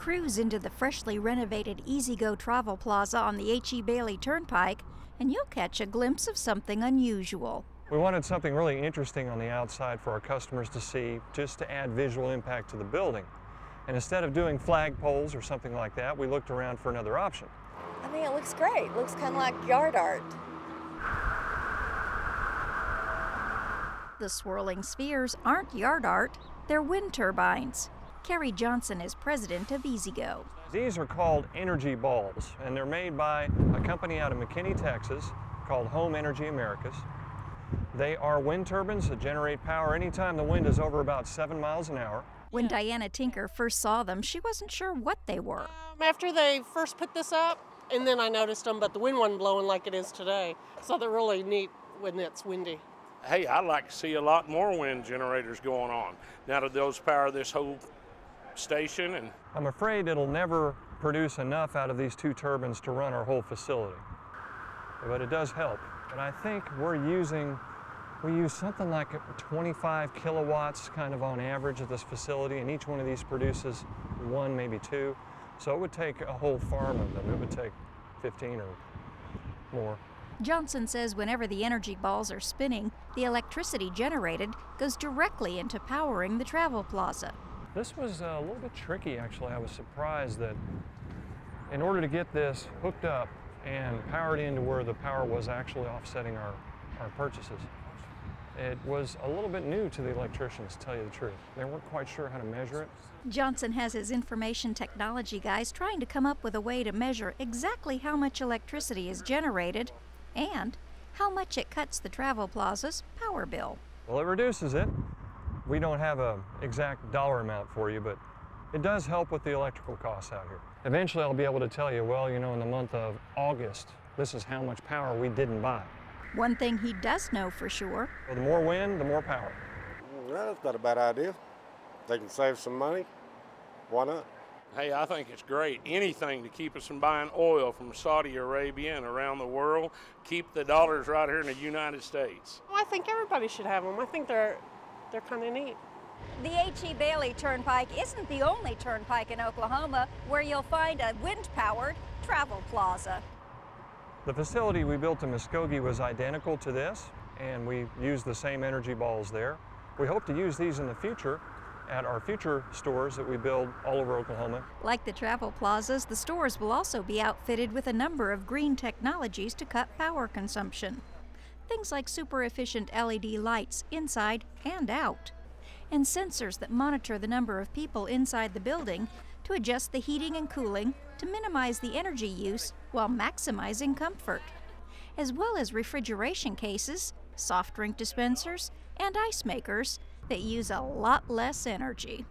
Cruise into the freshly renovated E-Z-Go Travel Plaza on the H.E. Bailey Turnpike, and you'll catch a glimpse of something unusual. We wanted something really interesting on the outside for our customers to see, just to add visual impact to the building. And instead of doing flagpoles or something like that, we looked around for another option. I mean, it looks great. It looks kind of like yard art. The swirling spheres aren't yard art, they're wind turbines. Kerry Johnson is president of E-Z-Go. These are called energy balls, and they're made by a company out of McKinney, Texas, called Home Energy Americas. They are wind turbines that generate power anytime the wind is over about 7 miles an hour. When Diana Tinker first saw them, she wasn't sure what they were. After they first put this up, and then I noticed them, but the wind wasn't blowing like it is today. So they're really neat when it's windy. Hey, I'd like to see a lot more wind generators going on. Now that those power this whole station. And I'm afraid it'll never produce enough out of these 2 turbines to run our whole facility. But it does help. And I think we use something like 25 kilowatts kind of on average at this facility, and each one of these produces 1, maybe 2. So it would take a whole farm of them. It would take 15 or more. Johnson says whenever the energy balls are spinning, the electricity generated goes directly into powering the travel plaza. This was a little bit tricky, actually. I was surprised that in order to get this hooked up and powered into where the power was actually offsetting our purchases, it was a little bit new to the electricians, to tell you the truth. They weren't quite sure how to measure it. Johnson has his information technology guys trying to come up with a way to measure exactly how much electricity is generated and how much it cuts the travel plaza's power bill. Well, it reduces it. We don't have an exact dollar amount for you, but it does help with the electrical costs out here. Eventually, I'll be able to tell you, well, you know, in the month of August, this is how much power we didn't buy. One thing he does know for sure. Well, the more wind, the more power. Well, that's not a bad idea. They can save some money. Why not? hey, I think it's great. Anything to keep us from buying oil from Saudi Arabia and around the world. Keep the dollars right here in the United States. Well, I think everybody should have them. I think they're kind of neat. The H.E. Bailey Turnpike isn't the only turnpike in Oklahoma where you'll find a wind-powered travel plaza. The facility we built in Muskogee was identical to this, and we used the same energy balls there. We hope to use these in the future at our future stores that we build all over Oklahoma. Like the travel plazas, the stores will also be outfitted with a number of green technologies to cut power consumption. Things like super efficient LED lights inside and out, and sensors that monitor the number of people inside the building to adjust the heating and cooling to minimize the energy use while maximizing comfort, as well as refrigeration cases, soft drink dispensers, and ice makers that use a lot less energy.